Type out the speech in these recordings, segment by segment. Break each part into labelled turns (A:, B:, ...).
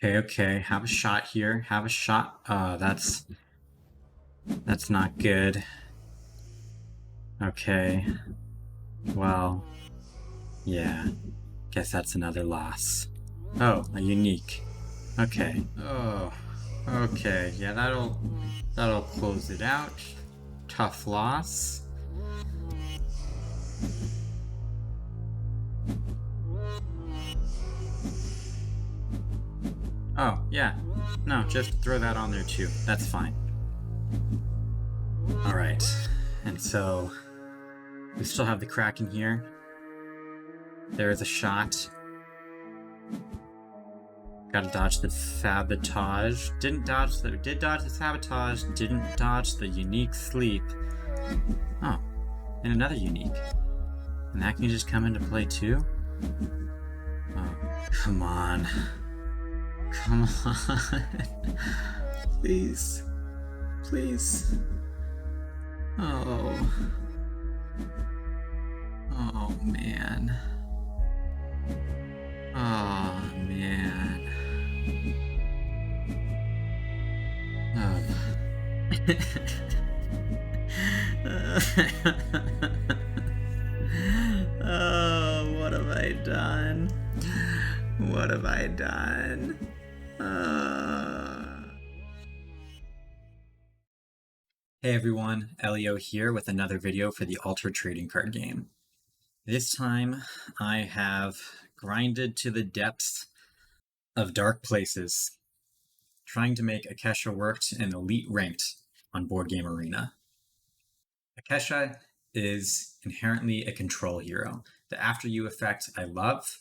A: Okay, have a shot here. Have a shot. That's not good. Okay. Well, yeah. Guess that's another loss. Oh, a unique. Okay. Oh. Okay. Yeah, that'll close it out. Tough loss. Oh, yeah. No, just throw that on there too. That's fine. Alright. And so we still have the Kraken here. There is a shot. Gotta dodge the sabotage. Did dodge the sabotage. Didn't dodge the unique sleep. Oh, and another unique. And that can just come into play too? Oh, come on. Come on. Please. Please. Oh. Oh, man. Oh, man. Oh, what have I done? What have I done? Hey everyone, Elio here with another video for the Altered Trading Card Game. This time I have grinded to the depths of dark places, trying to make Akesha worked in Elite Ranked on Board Game Arena. Akesha is inherently a control hero. The After You effect I love,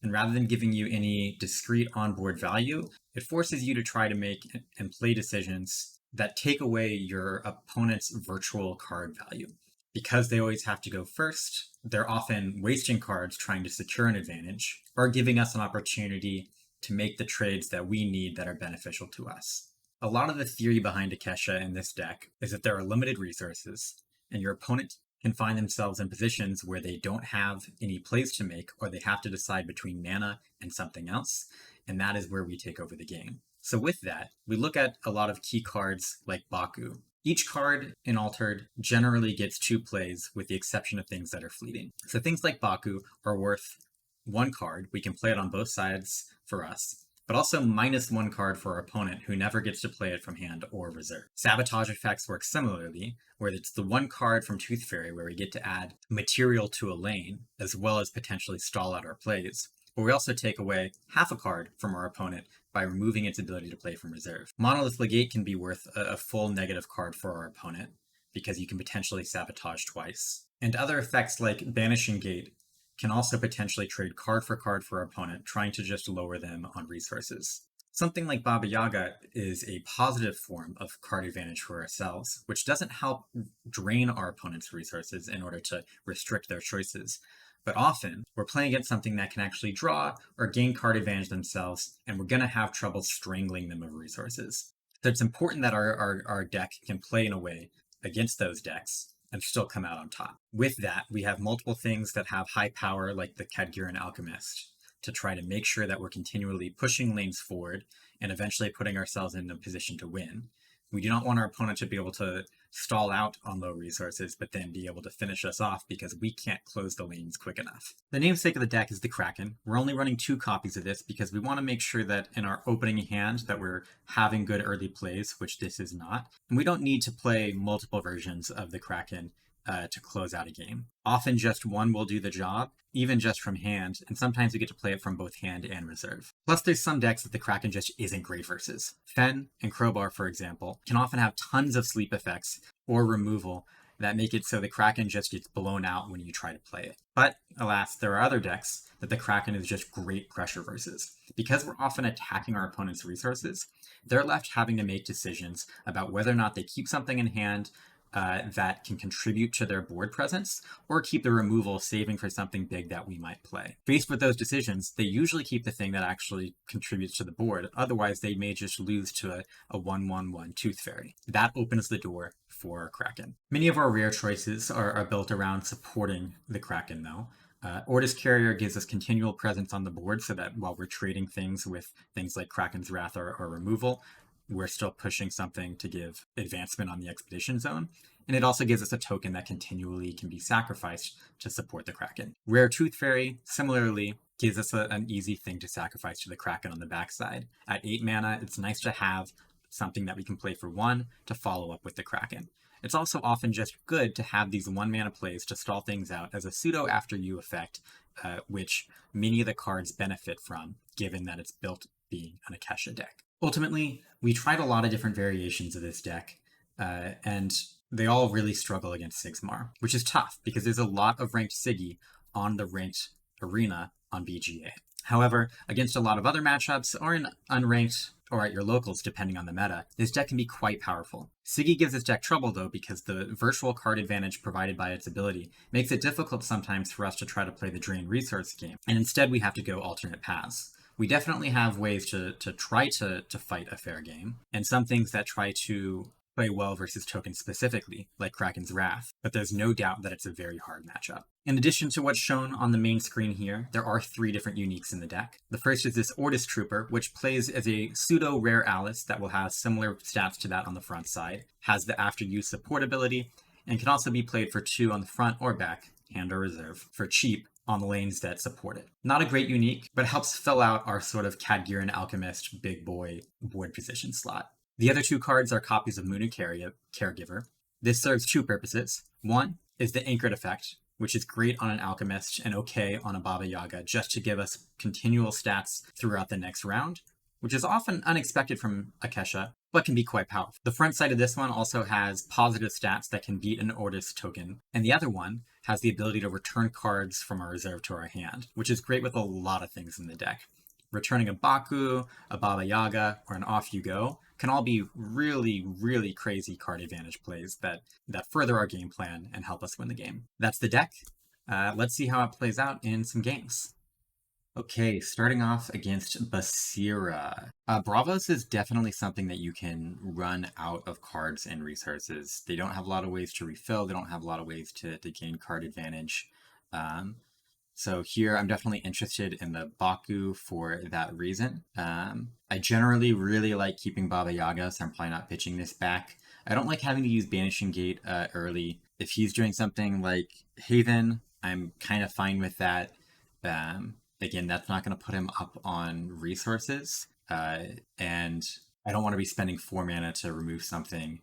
A: and rather than giving you any discrete onboard value, it forces you to try to make and play decisions that take away your opponent's virtual card value. Because they always have to go first, they're often wasting cards trying to secure an advantage, or giving us an opportunity to make the trades that we need that are beneficial to us. A lot of the theory behind Akesha in this deck is that there are limited resources, and your opponent can find themselves in positions where they don't have any plays to make, or they have to decide between mana and something else, and that is where we take over the game. So with that, we look at a lot of key cards like Baku. Each card in Altered generally gets 2 plays, with the exception of things that are fleeting. So things like Baku are worth 1 card. We can play it on both sides for us, but also -1 card for our opponent, who never gets to play it from hand or reserve. Sabotage effects work similarly, where it's the 1 card from Tooth Fairy where we get to add material to a lane, as well as potentially stall out our plays. But we also take away half a card from our opponent by removing its ability to play from reserve. Monolith Legate can be worth a full negative card for our opponent, because you can potentially sabotage twice. And other effects like Banishing Gate can also potentially trade card for our opponent, trying to just lower them on resources. Something like Baba Yaga is a positive form of card advantage for ourselves, which doesn't help drain our opponent's resources in order to restrict their choices. But often, we're playing against something that can actually draw or gain card advantage themselves, and we're going to have trouble strangling them of resources. So it's important that our deck can play in a way against those decks and still come out on top. With that, we have multiple things that have high power, like the Khadgiran Alchemist, to try to make sure that we're continually pushing lanes forward and eventually putting ourselves in a position to win. We do not want our opponent to be able to stall out on low resources, but then be able to finish us off because we can't close the lanes quick enough. The namesake of the deck is the Kraken. We're only running 2 copies of this because we want to make sure that in our opening hand that we're having good early plays, which this is not. And we don't need to play multiple versions of the Kraken to close out a game. Often just one will do the job, even just from hand, and sometimes we get to play it from both hand and reserve. Plus there's some decks that the Kraken just isn't great versus. Fen and Crowbar, for example, can often have tons of sleep effects or removal that make it so the Kraken just gets blown out when you try to play it. But alas, there are other decks that the Kraken is just great pressure versus. Because we're often attacking our opponent's resources, they're left having to make decisions about whether or not they keep something in hand that can contribute to their board presence, or keep the removal saving for something big that we might play. Faced with those decisions, they usually keep the thing that actually contributes to the board, otherwise they may just lose to a 1/1/1 Tooth Fairy. That opens the door for Kraken. Many of our rare choices are built around supporting the Kraken though. Ortis Carrier gives us continual presence on the board so that while we're trading things with things like Kraken's Wrath or removal, we're still pushing something to give advancement on the expedition zone. And it also gives us a token that continually can be sacrificed to support the Kraken. Rare Tooth Fairy, similarly, gives us an easy thing to sacrifice to the Kraken on the backside. At 8 mana, it's nice to have something that we can play for 1 to follow up with the Kraken. It's also often just good to have these 1 mana plays to stall things out as a pseudo after you effect, which many of the cards benefit from, given that it's built being an Akesha deck. Ultimately, we tried a lot of different variations of this deck, and they all really struggle against Sigmar, which is tough because there's a lot of ranked Siggy on the ranked arena on BGA. However, against a lot of other matchups, or in unranked or at your locals, depending on the meta, this deck can be quite powerful. Siggy gives this deck trouble, though, because the virtual card advantage provided by its ability makes it difficult sometimes for us to try to play the drain resource game, and instead we have to go alternate paths. We definitely have ways to try to fight a fair game, and some things that try to play well versus tokens specifically, like Kraken's Wrath, but there's no doubt that it's a very hard matchup. In addition to what's shown on the main screen here, there are 3 different uniques in the deck. The first is this Ortis Trooper, which plays as a pseudo-rare Alice that will have similar stats to that on the front side, has the after-use support ability, and can also be played for 2 on the front or back, hand or reserve, for cheap on the lanes that support it. Not a great unique, but helps fill out our sort of Cadgiran Alchemist big boy board position slot. The other 2 cards are copies of Muna Caregiver. This serves 2 purposes. One is the Anchored effect, which is great on an Alchemist and okay on a Baba Yaga, just to give us continual stats throughout the next round, which is often unexpected from Akesha, but can be quite powerful. The front side of this one also has positive stats that can beat an Ortis token, and the other one has the ability to return cards from our reserve to our hand, which is great with a lot of things in the deck. Returning a Baku, a Baba Yaga, or an Off You Go can all be really, really crazy card advantage plays that further our game plan and help us win the game. That's the deck. Let's see how it plays out in some games. Okay, starting off against Basira. Bravos is definitely something that you can run out of cards and resources. They don't have a lot of ways to refill, they don't have a lot of ways to gain card advantage. So here I'm definitely interested in the Baku for that reason. I generally really like keeping Baba Yaga, so I'm probably not pitching this back. I don't like having to use Banishing Gate early. If he's doing something like Haven, I'm kind of fine with that. Again, that's not going to put him up on resources, and I don't want to be spending 4 mana to remove something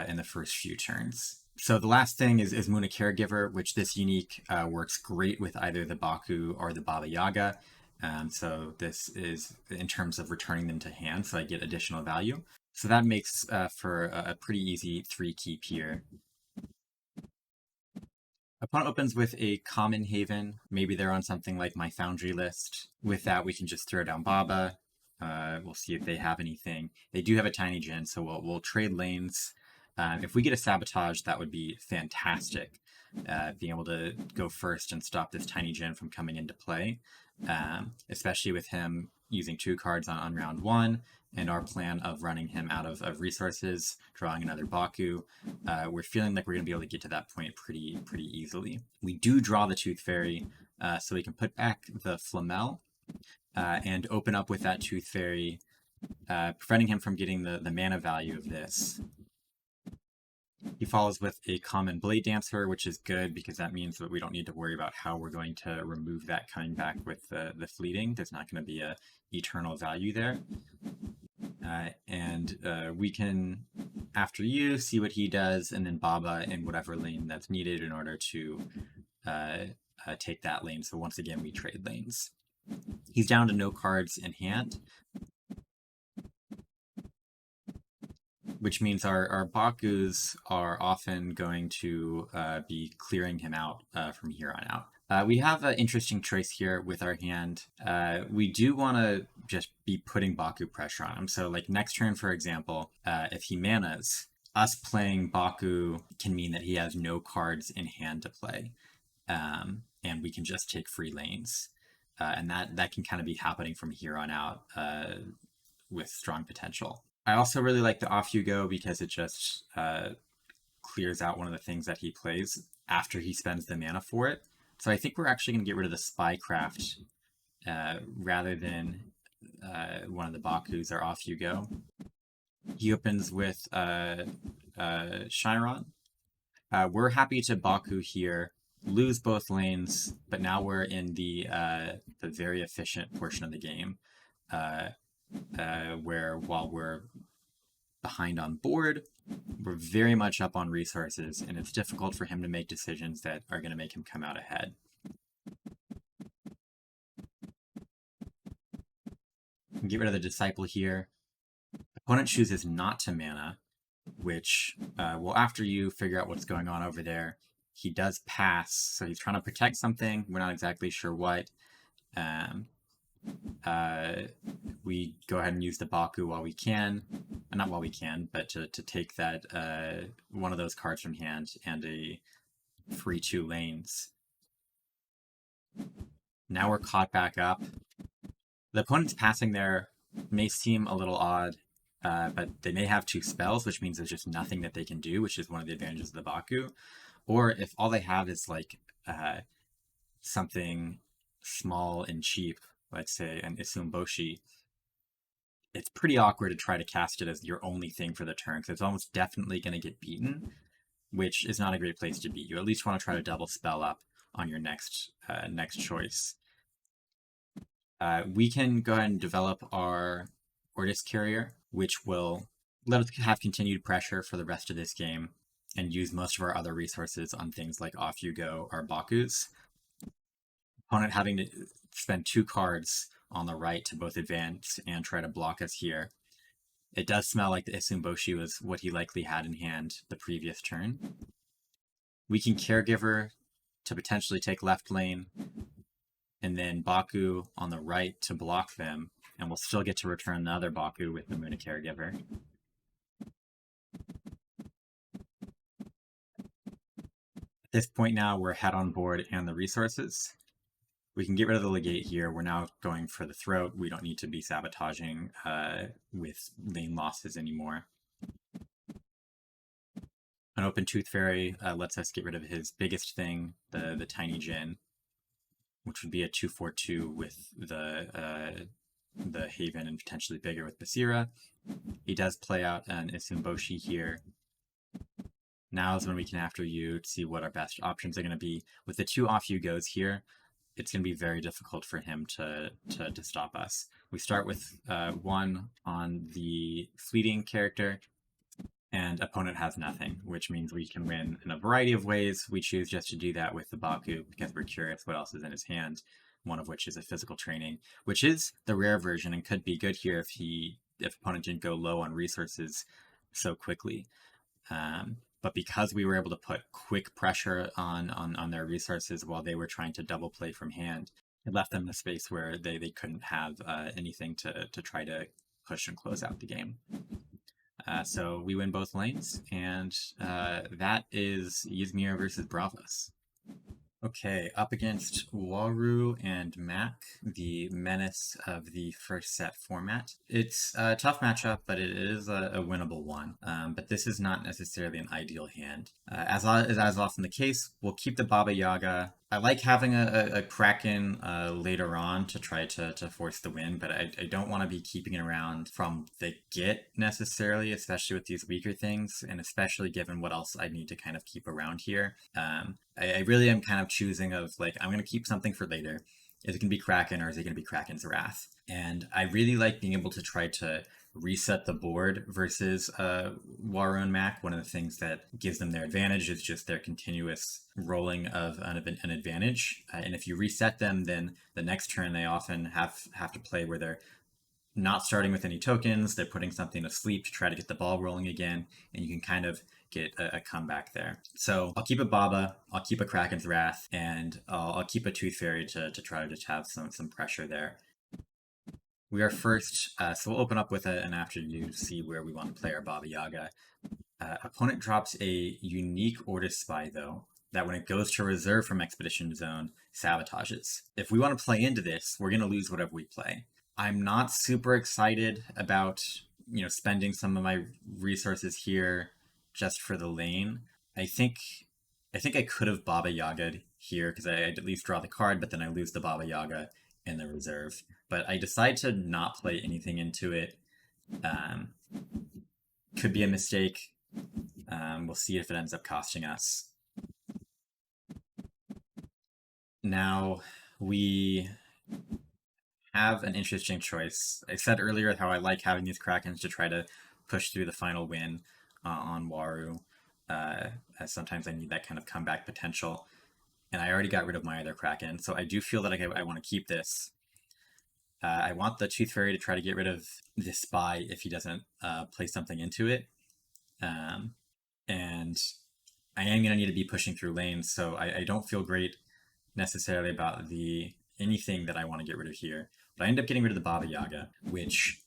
A: in the first few turns. So the last thing is Muna Caregiver, which this unique works great with either the Baku or the Baba Yaga. So this is in terms of returning them to hand, so I get additional value. So that makes for a pretty easy 3 keep here. Opponent opens with a common Haven. Maybe they're on something like my Foundry list. With that, we can just throw down Baba. We'll see if they have anything. They do have a Tiny Gen, so we'll trade lanes. If we get a Sabotage, that would be fantastic. Being able to go first and stop this Tiny Gen from coming into play. Especially with him using 2 cards on round 1, and our plan of running him out of resources, drawing another Baku. We're feeling like we're going to be able to get to that point pretty easily. We do draw the Tooth Fairy, so we can put back the Flamel and open up with that Tooth Fairy, preventing him from getting the mana value of this. He follows with a common Blade Dancer, which is good because that means that we don't need to worry about how we're going to remove that coming back with the fleeting. There's not going to be a eternal value there. We can, after you, see what he does, and then Baba in whatever lane that's needed in order to take that lane. So once again, we trade lanes. He's down to no cards in hand, which means our Bakus are often going to be clearing him out from here on out. We have an interesting choice here with our hand. We do want to just be putting Baku pressure on him. So like next turn, for example, if he manas, us playing Baku can mean that he has no cards in hand to play. And we can just take free lanes. And that can kind of be happening from here on out with strong potential. I also really like the Off You Go because it just clears out one of the things that he plays after he spends the mana for it. So I think we're actually going to get rid of the Spycraft rather than one of the Bakus, or off you go. He opens with Chiron. We're happy to Baku here, lose both lanes, but now we're in the very efficient portion of the game, where while we're behind on board, we're very much up on resources, and it's difficult for him to make decisions that are going to make him come out ahead. Get rid of the Disciple here. Opponent chooses not to mana, which, well, after you figure out what's going on over there, he does pass, so he's trying to protect something. We're not exactly sure what. We go ahead and use the Baku while we can. Not while we can, but to take that one of those cards from hand and a free 2 lanes. Now we're caught back up. The opponent's passing there may seem a little odd, but they may have 2 spells, which means there's just nothing that they can do, which is one of the advantages of the Baku. Or if all they have is like something small and cheap, let's say an Isumboshi, it's pretty awkward to try to cast it as your only thing for the turn, because it's almost definitely going to get beaten, which is not a great place to be. You at least want to try to double spell up on your next choice. We can go ahead and develop our Ortis Carrier, which will let us have continued pressure for the rest of this game and use most of our other resources on things like Off You Go or Bakus. Opponent having to spend 2 cards on the right to both advance and try to block us here. It does smell like the Isumboshi was what he likely had in hand the previous turn. We can Caregiver to potentially take left lane, and then Baku on the right to block them, and we'll still get to return another Baku with the Muna Caregiver. At this point now, we're ahead on board and the resources. We can get rid of the Legate here. We're now going for the Throat. We don't need to be sabotaging with lane losses anymore. An Open Tooth Fairy lets us get rid of his biggest thing, the Tiny Djinn, which would be a 2/4/2 with the Haven and potentially bigger with Basira. He does play out an Isumboshi here. Now is when we can after you to see what our best options are going to be. With the 2 off you goes here, it's going to be very difficult for him to stop us. We start with 1 on the fleeting character, and opponent has nothing, which means we can win in a variety of ways. We choose just to do that with the Baku because we're curious what else is in his hand, one of which is a physical training, which is the rare version and could be good here if opponent didn't go low on resources so quickly. But because we were able to put quick pressure on their resources while they were trying to double play from hand, it left them in a space where they couldn't have anything to try to push and close out the game. So we win both lanes, and that is Ysmir versus Bravos. Okay, up against Waru and Mac, the menace of the first set format. It's a tough matchup, but it is a winnable one. But this is not necessarily an ideal hand. As often the case, we'll keep the Baba Yaga. I like having a Kraken later on to try to force the win, but I don't want to be keeping it around from the get necessarily, especially with these weaker things, and especially given what else I need to kind of keep around here. I really am kind of choosing of like, I'm going to keep something for later. Is it going to be Kraken or is it going to be Kraken's Wrath? And I really like being able to try to reset the board versus Waru and Mac. One of the things that gives them their advantage is just their continuous rolling of an advantage. And if you reset them, then the next turn they often have to play where they're not starting with any tokens, they're putting something to sleep to try to get the ball rolling again, and you can kind of get a comeback there. So I'll keep a Baba, I'll keep a Kraken's Wrath, and I'll keep a Tooth Fairy to try to just have some pressure there. We are first, so we'll open up with an after you see where we want to play our Baba Yaga. Opponent drops a unique Ortis Spy, though, that when it goes to reserve from Expedition Zone, sabotages. If we want to play into this, we're going to lose whatever we play. I'm not super excited about, spending some of my resources here just for the lane. I think I think I could have Baba Yaga'd here because I'd at least draw the card, but then I lose the Baba Yaga in the reserve. But I decide to not play anything into it. Um, could be a mistake. We'll see if it ends up costing us. Now we have an interesting choice. I said earlier how I like having these Krakens to try to push through the final win on Waru, as sometimes I need that kind of comeback potential. And I already got rid of my other Kraken, so I do feel that I want to keep this. I want the Tooth Fairy to try to get rid of this spy if he doesn't play something into it. And I am going to need to be pushing through lanes, so I don't feel great necessarily about anything that I want to get rid of here. But I end up getting rid of the Baba Yaga, which,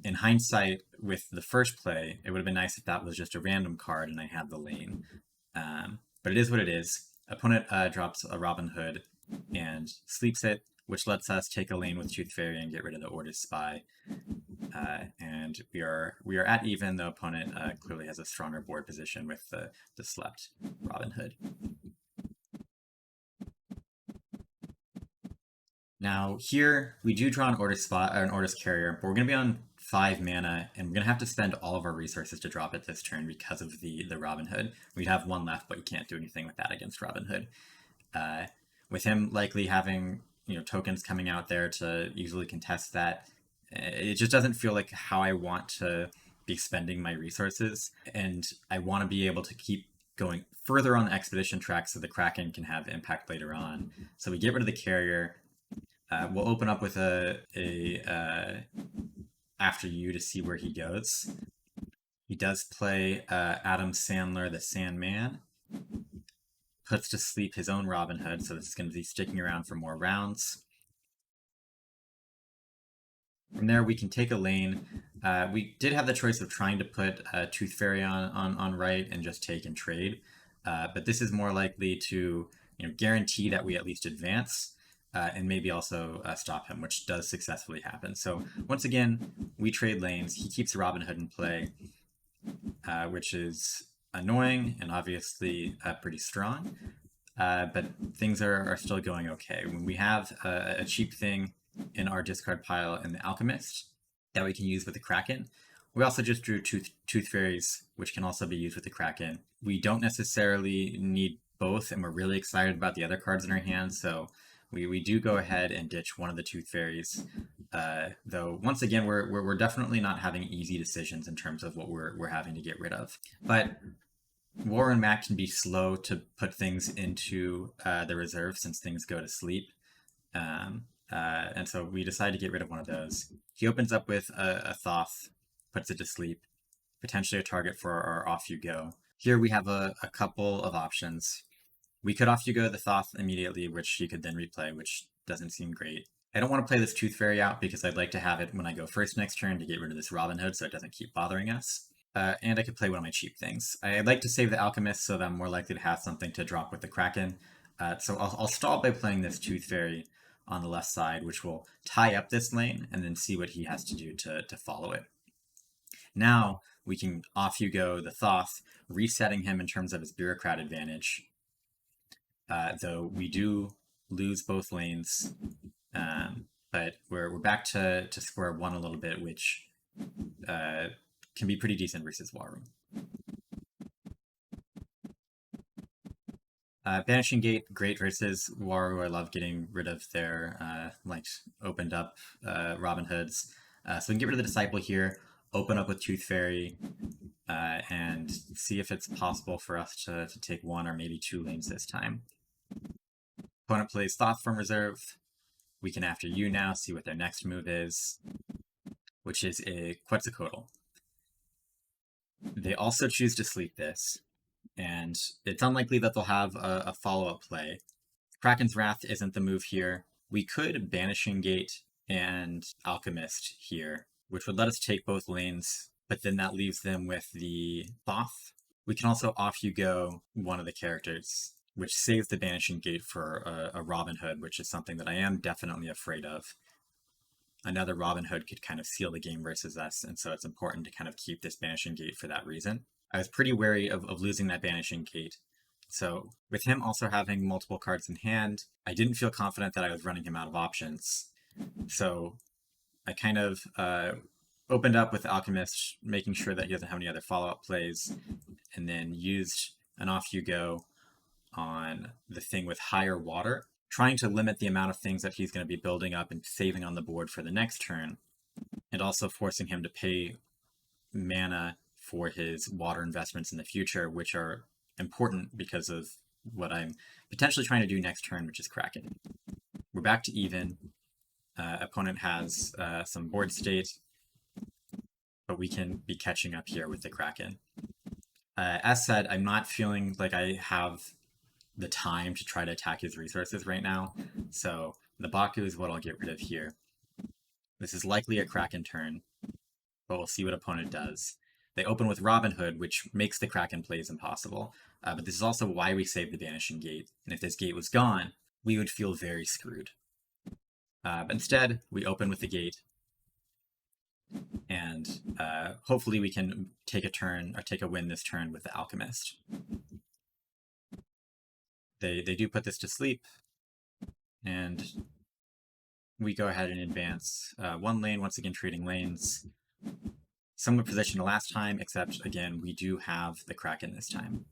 A: in hindsight, with the first play, it would have been nice if that was just a random card and I had the lane. But it is what it is. Opponent drops a Robin Hood and sleeps it, which lets us take a lane with Tooth Fairy and get rid of the Ortis Spy. And we are at even, though opponent clearly has a stronger board position with the slept Robin Hood. Now here we do draw an Ortis spot or an Ortis carrier, but we're going to be on 5 mana, and we're going to have to spend all of our resources to drop it this turn because of the Robin Hood. We'd have 1 left, but you can't do anything with that against Robin Hood. With him likely having tokens coming out there to easily contest that, it just doesn't feel like how I want to be spending my resources, and I want to be able to keep going further on the expedition track so the Kraken can have impact later on. So we get rid of the carrier. We'll open up with a after you to see where he goes. He does play Adam Sandler, the Sandman. Puts to sleep his own Robin Hood, so this is going to be sticking around for more rounds. From there, we can take a lane. We did have the choice of trying to put Tooth Fairy on right and just take and trade, but this is more likely to guarantee that we at least advance. And maybe also stop him, which does successfully happen. So once again, we trade lanes. He keeps Robin Hood in play, which is annoying and obviously pretty strong. But things are still going okay. When we have a cheap thing in our discard pile in the Alchemist that we can use with the Kraken, we also just drew Tooth Fairies, which can also be used with the Kraken. We don't necessarily need both, and we're really excited about the other cards in our hand, so we do go ahead and ditch one of the Tooth Fairies, though once again we're definitely not having easy decisions in terms of what we're having to get rid of. But War and Mac can be slow to put things into the reserve since things go to sleep, and so we decide to get rid of one of those. He opens up with a Thoth, puts it to sleep, potentially a target for our Off You Go. Here we have a couple of options. We could Off You Go the Thoth immediately, which she could then replay, which doesn't seem great. I don't want to play this Tooth Fairy out because I'd like to have it when I go first next turn to get rid of this Robin Hood so it doesn't keep bothering us. And I could play one of my cheap things. I'd like to save the Alchemist so that I'm more likely to have something to drop with the Kraken. So I'll stall by playing this Tooth Fairy on the left side, which will tie up this lane and then see what he has to do to follow it. Now we can Off You Go the Thoth, resetting him in terms of his Bureaucrat advantage. Though we do lose both lanes, but we're back to square one a little bit, which can be pretty decent versus Waru. Banishing Gate, great versus Waru. I love getting rid of their opened up Robin Hoods. So we can get rid of the Disciple here, open up with Tooth Fairy, and see if it's possible for us to take 1 or maybe 2 lanes this time. Opponent plays Thoth from reserve. We can After You now, see what their next move is, which is a Quetzalcoatl. They also choose to sleep this, and it's unlikely that they'll have a follow-up play. Kraken's Wrath isn't the move here. We could Banishing Gate and Alchemist here, which would let us take both lanes, but then that leaves them with the Thoth. We can also Off You Go one of the characters, which saves the Banishing Gate for a Robin Hood, which is something that I am definitely afraid of. Another Robin Hood could kind of seal the game versus us, and so it's important to kind of keep this Banishing Gate for that reason. I was pretty wary of losing that Banishing Gate, So with him also having multiple cards in hand, I didn't feel confident that I was running him out of options. So I kind of opened up with Alchemist, making sure that he doesn't have any other follow-up plays, and then used an Off You Go on the thing with higher water, trying to limit the amount of things that he's going to be building up and saving on the board for the next turn, and also forcing him to pay mana for his water investments in the future, which are important because of what I'm potentially trying to do next turn, which is Kraken. We're back to even. Opponent has some board state, but we can be catching up here with the Kraken. As said, I'm not feeling like I have the time to try to attack his resources right now, so the Baku is what I'll get rid of here. This is likely a Kraken turn, but we'll see what opponent does. They open with Robin Hood, which makes the Kraken plays impossible, but this is also why we saved the Banishing Gate, and if this gate was gone, we would feel very screwed. But instead, we open with the gate, and hopefully we can take a turn, or take a win this turn with the Alchemist. They do put this to sleep, and we go ahead and advance one lane, once again trading lanes. Similar position to last time, except again, we do have the Kraken this time.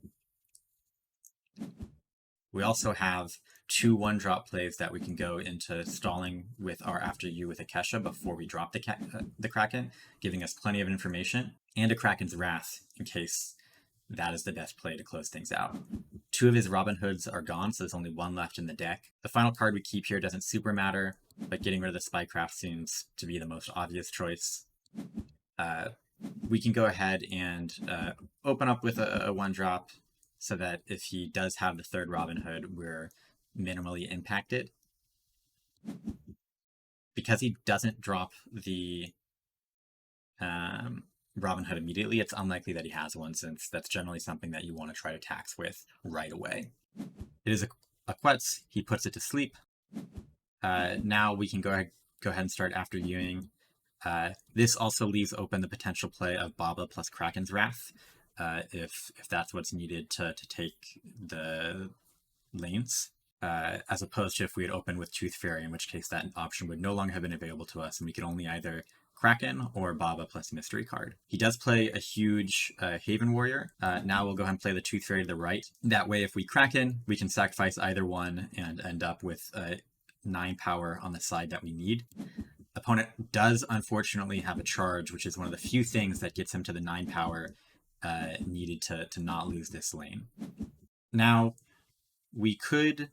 A: We also have 2 1-drop plays that we can go into stalling with our After You with Akesha before we drop the Kraken, giving us plenty of information, and a Kraken's Wrath in case that is the best play to close things out. 2 of his Robin Hoods are gone, so there's only 1 left in the deck. The final card we keep here doesn't super matter, but getting rid of the Spycraft seems to be the most obvious choice. We can go ahead and open up with a 1-drop, so that if he does have the 3rd Robin Hood, we're minimally impacted. Because he doesn't drop the Robin Hood immediately, it's unlikely that he has one, since that's generally something that you want to try to tax with right away. It is a Quetz. He puts it to sleep. Now we can go ahead and start After Viewing. This also leaves open the potential play of Baba plus Kraken's Wrath, if that's what's needed to take the lanes, as opposed to if we had opened with Tooth Fairy, in which case that option would no longer have been available to us, and we could only either Kraken or Baba plus Mystery card. He does play a huge Haven Warrior. Now we'll go ahead and play the Tooth Fairy to the right. That way, if we Kraken, we can sacrifice either one and end up with 9 power on the side that we need. Opponent does unfortunately have a charge, which is one of the few things that gets him to the 9 power needed to not lose this lane. Now, we could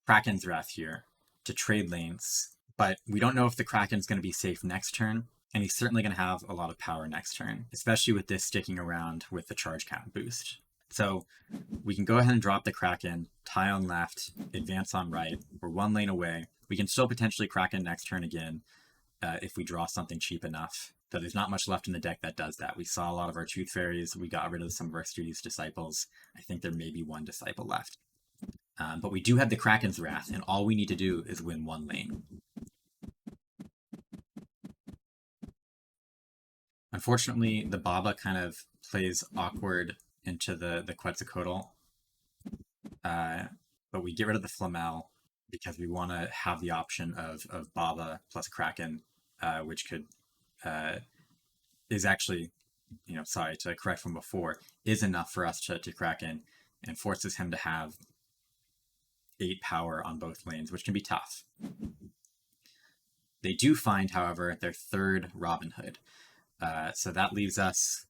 A: Kraken's Wrath here to trade lanes, but we don't know if the Kraken's going to be safe next turn, and he's certainly going to have a lot of power next turn, especially with this sticking around with the charge count boost. So we can go ahead and drop the Kraken, tie on left, advance on right. We're 1 lane away. We can still potentially Kraken next turn again if we draw something cheap enough. So there's not much left in the deck that does that. We saw a lot of our Tooth Fairies. We got rid of some of our Studious Disciples. I think there may be 1 Disciple left. But we do have the Kraken's Wrath, and all we need to do is win 1 lane. Unfortunately, the Baba kind of plays awkward into the Quetzalcoatl, but we get rid of the Flamel because we want to have the option of Baba plus Kraken, which could is actually, sorry to correct from before, is enough for us to Kraken and forces him to have 8 power on both lanes, which can be tough. They do find, however, their 3rd Robin Hood. So that leaves us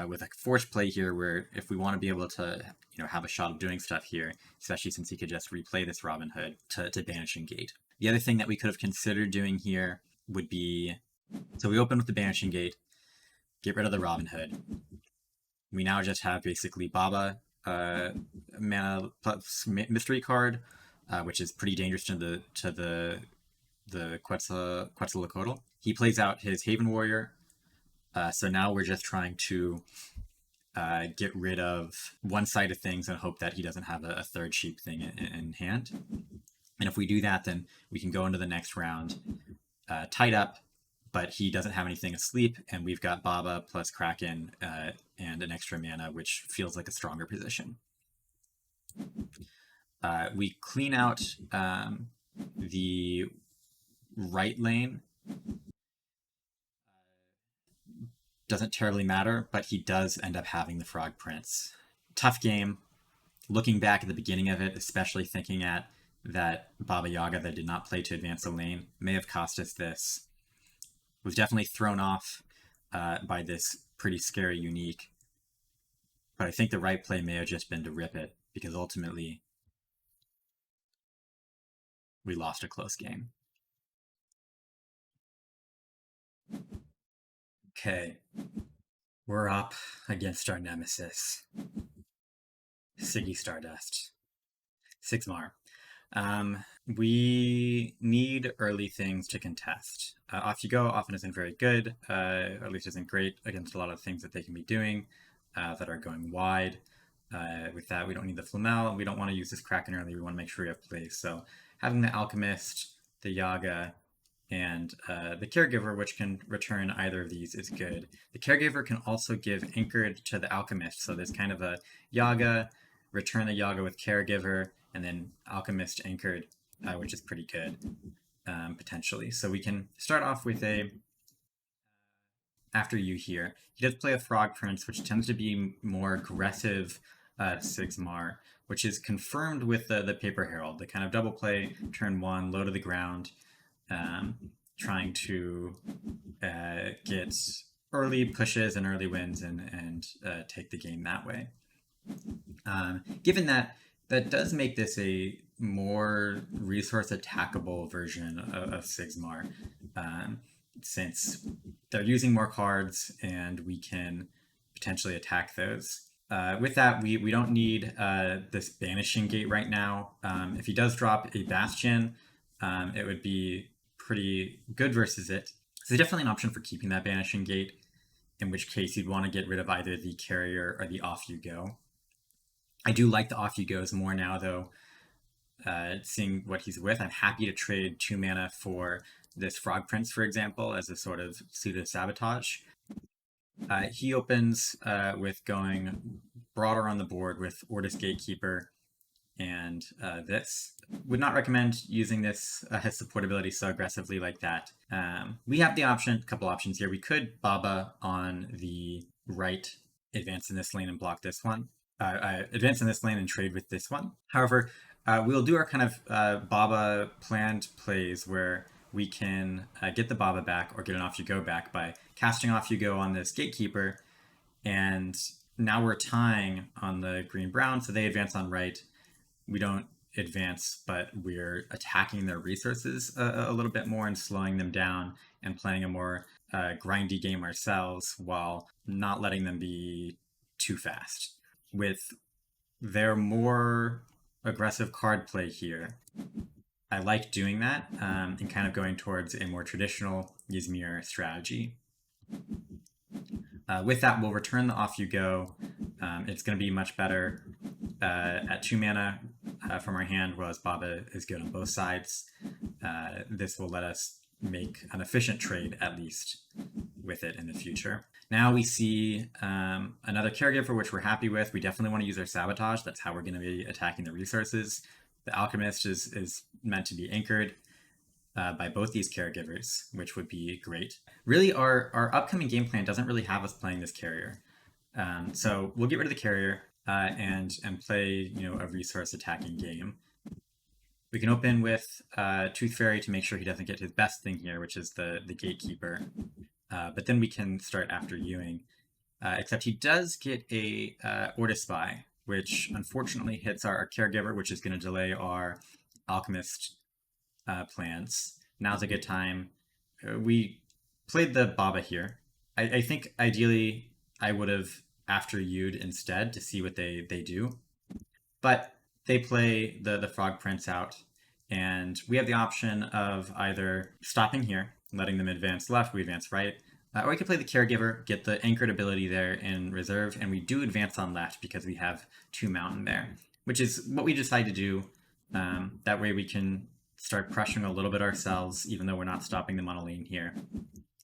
A: with a forced play here, where if we want to be able to have a shot of doing stuff here, especially since he could just replay this Robin Hood to Banishing Gate. The other thing that we could have considered doing here would be, so we open with the Banishing Gate, get rid of the Robin Hood. We now just have basically Baba mana plus Mystery card, which is pretty dangerous to the Quetzalcoatl. He plays out his Haven Warrior, so now we're just trying to get rid of one side of things and hope that he doesn't have a 3rd sheep thing in hand. And if we do that, then we can go into the next round tied up, but he doesn't have anything asleep, and we've got Baba plus Kraken and an extra mana, which feels like a stronger position. We clean out the right lane. Doesn't terribly matter, but he does end up having the Frog Prince. Tough game. Looking back at the beginning of it, especially thinking at that Baba Yaga that did not play to advance the lane may have cost us this. Was definitely thrown off by this pretty scary unique, but I think the right play may have just been to rip it, because ultimately we lost a close game. Okay, we're up against our nemesis, Siggy Stardust. Sigmar. We need early things to contest. Off You Go often isn't very good, or at least isn't great against a lot of things that they can be doing that are going wide. With that, we don't need the Flamel. We don't want to use this Kraken early. We want to make sure we have plays. So having the Alchemist, the Yaga, and the Caregiver, which can return either of these, is good. The Caregiver can also give Anchored to the Alchemist. So there's kind of a Yaga, return the Yaga with Caregiver, and then Alchemist Anchored, which is pretty good, potentially. So we can start off with a After You here. He does play a Frog Prince, which tends to be more aggressive Sigmar, which is confirmed with the Paper Herald, the kind of double play, turn 1, low to the ground, trying to get early pushes and early wins and take the game that way. Given that, that does make this a more resource attackable version of Sigmar, since they're using more cards and we can potentially attack those. With that, we don't need this Banishing Gate right now. If he does drop a Bastion, it would be pretty good versus it. So there's definitely an option for keeping that Banishing Gate, in which case you'd want to get rid of either the Carrier or the Off You Go. I do like the Off You Goes more now, though, seeing what he's with. I'm happy to trade 2 mana for this Frog Prince, for example, as a sort of pseudo-sabotage. He opens with going broader on the board with Ortis Gatekeeper and this. Would not recommend using this his support ability so aggressively like that. We have the option, a couple options here. We could Baba on the right, advance in this lane and block this one. Advance in this lane and trade with this one. However, we'll do our kind of Baba planned plays where we can get the Baba back or get an Off You Go back by casting Off You Go on this Gatekeeper, and now we're tying on the green-brown, so they advance on right. We don't advance, but we're attacking their resources a little bit more and slowing them down and playing a more grindy game ourselves while not letting them be too fast. With their more aggressive card play here, I like doing that and kind of going towards a more traditional Ysmir strategy. With that, we'll return the Off You Go. It's going to be much better at 2 mana from our hand, whereas Baba is good on both sides. This will let us make an efficient trade, at least, with it in the future. Now we see another Caregiver, which we're happy with. We definitely want to use our Sabotage. That's how we're going to be attacking the resources. The Alchemist is meant to be anchored by both these Caregivers, which would be great. Really, our upcoming game plan doesn't really have us playing this Carrier. So we'll get rid of the Carrier and play a resource attacking game. We can open with Tooth Fairy to make sure he doesn't get his best thing here, which is the Gatekeeper. But then we can start After Ewing. Except he does get a Ortis Spy, which unfortunately hits our Caregiver, which is going to delay our Alchemist plans. Now's a good time. We played the Baba here. I think ideally I would have After Ewed instead to see what they do. But they play the Frog Prince out, and we have the option of either stopping here, letting them advance left, we advance right, or we could play the Caregiver, get the anchored ability there in reserve, and we do advance on left because we have 2 mountain there, which is what we decide to do. That way we can start pressuring a little bit ourselves, even though we're not stopping them on a lane here.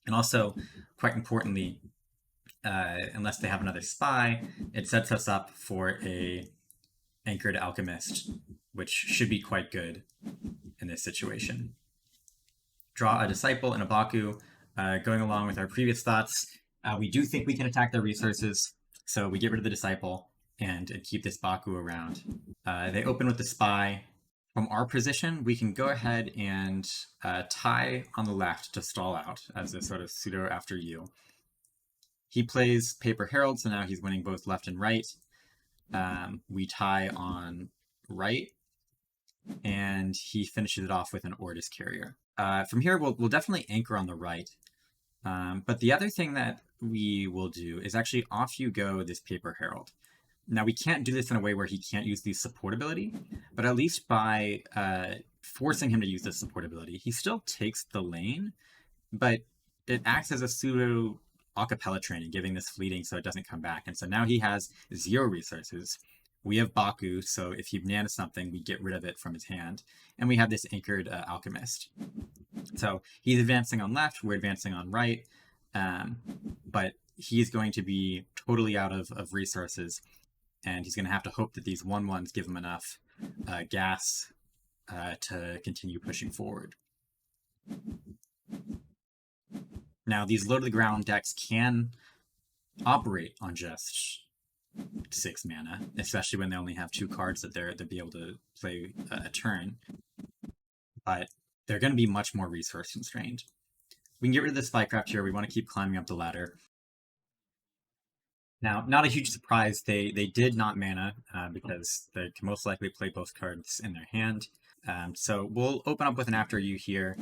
A: And also, quite importantly, unless they have another spy, it sets us up for a Anchored Alchemist, which should be quite good in this situation. Draw a Disciple and a Baku. Going along with our previous thoughts, we do think we can attack their resources, so we get rid of the Disciple and keep this Baku around. They open with the Spy. From our position, we can go ahead and tie on the left to stall out as a sort of pseudo after you. He plays Paper Herald, so now he's winning both left and right. We tie on right, and he finishes it off with an Ortis Carrier. From here, we'll definitely anchor on the right. But the other thing that we will do is actually off you go this Paper Herald. Now, we can't do this in a way where he can't use the support ability, but at least by forcing him to use the support ability, he still takes the lane, but it acts as a pseudo acapella training, giving this fleeting so it doesn't come back. And so now he has 0 resources. We have Baku, so if he bananas something, we get rid of it from his hand. And we have this anchored Alchemist. So he's advancing on left, we're advancing on right, but he's going to be totally out of resources, and he's going to have to hope that these 1/1s give him enough gas to continue pushing forward. Now, these low-to-the-ground decks can operate on just 6 mana, especially when they only have 2 cards that they'll be able to play a turn. But they're going to be much more resource constrained. We can get rid of the Spycraft here. We want to keep climbing up the ladder. Now, not a huge surprise, they did not mana because they can most likely play both cards in their hand. So we'll open up with an After You here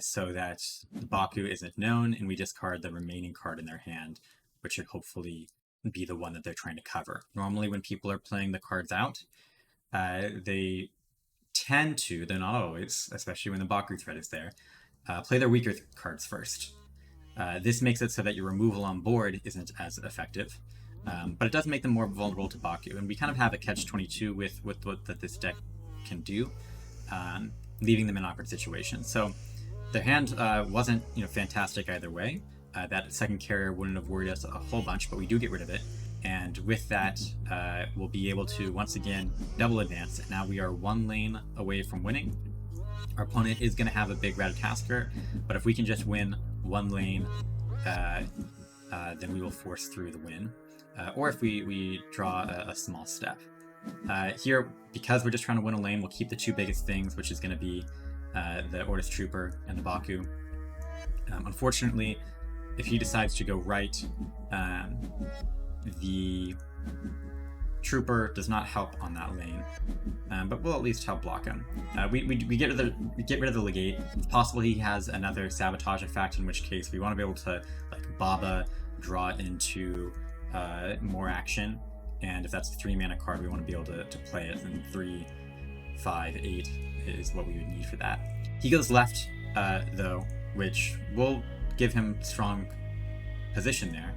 A: so that the Baku isn't known, and we discard the remaining card in their hand, which should hopefully be the one that they're trying to cover. Normally when people are playing the cards out, they tend to, they're not always, especially when the Baku threat is there, play their weaker cards first. This makes it so that your removal on board isn't as effective, but it does make them more vulnerable to Baku, and we kind of have a catch-22 with what that this deck can do, leaving them in awkward situations. So their hand wasn't fantastic either way. That second carrier wouldn't have worried us a whole bunch, but we do get rid of it. And with that, we'll be able to, once again, double advance. And now we are 1 lane away from winning. Our opponent is going to have a big Ratatasker, but if we can just win 1 lane, then we will force through the win. Or if we draw a small step. Here, because we're just trying to win a lane, we'll keep the 2 biggest things, which is going to be the Ortis Trooper and the Baku. Unfortunately, if he decides to go right, the Trooper does not help on that lane, but we'll at least help block him. We get rid of the Legate. It's possible he has another Sabotage effect, in which case we want to be able to Baba draw into more action, and if that's a 3 mana card, we want to be able to play it, and 3, 5, 8 is what we would need for that. He goes left, though, which will give him strong position there,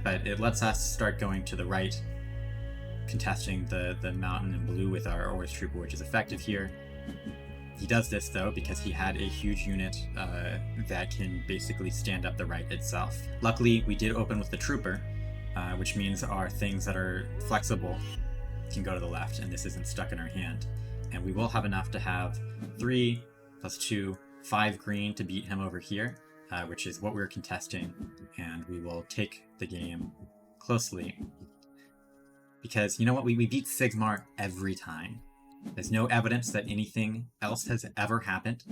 A: but it lets us start going to the right, contesting the mountain in blue with our Ortis Trooper, which is effective here. He does this, though, because he had a huge unit that can basically stand up the right itself. Luckily, we did open with the Trooper, which means our things that are flexible can go to the left, and this isn't stuck in our hand. And we will have enough to have 3 plus 2, 5 green to beat him over here, which is what we're contesting, and we will take the game closely. Because, you know what, we beat Sigmar every time. There's no evidence that anything else has ever happened.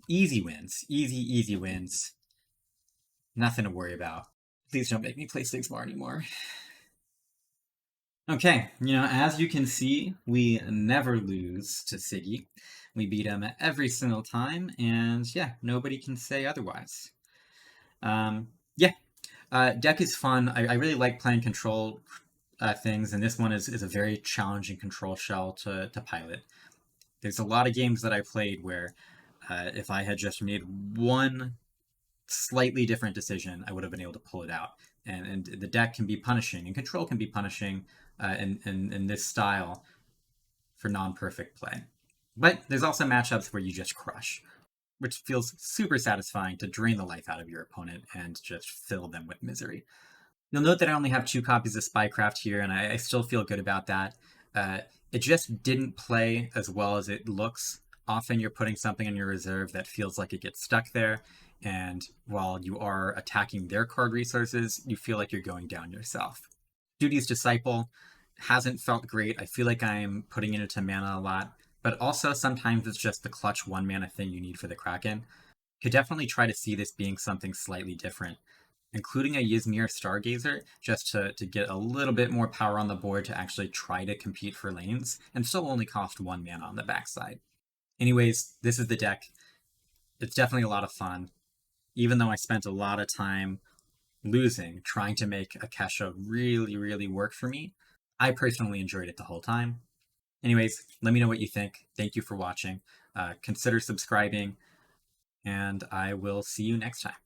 A: Easy wins. Easy wins. Nothing to worry about. Please don't make me play Sigmar anymore. Okay, as you can see, we never lose to Siggy. We beat him every single time, and yeah, nobody can say otherwise. Deck is fun. I really like playing control things, and this one is a very challenging control shell to pilot. There's a lot of games that I played where if I had just made one slightly different decision, I would have been able to pull it out. And the deck can be punishing, and control can be punishing in this style for non-perfect play. But there's also matchups where you just crush, which feels super satisfying to drain the life out of your opponent and just fill them with misery. You'll note that I only have 2 copies of Spycraft here, and I still feel good about that. It just didn't play as well as it looks. Often you're putting something in your reserve that feels like it gets stuck there, and while you are attacking their card resources, you feel like you're going down yourself. Duty's Disciple hasn't felt great. I feel like I'm putting it into mana a lot, but also sometimes it's just the clutch 1 mana thing you need for the Kraken. Could definitely try to see this being something slightly different, including a Ysmir Stargazer, just to get a little bit more power on the board to actually try to compete for lanes, and still only cost 1 mana on the backside. Anyways, this is the deck. It's definitely a lot of fun, even though I spent a lot of time losing, trying to make Akesha really, really work for me. I personally enjoyed it the whole time. Anyways, let me know what you think. Thank you for watching. Consider subscribing, and I will see you next time.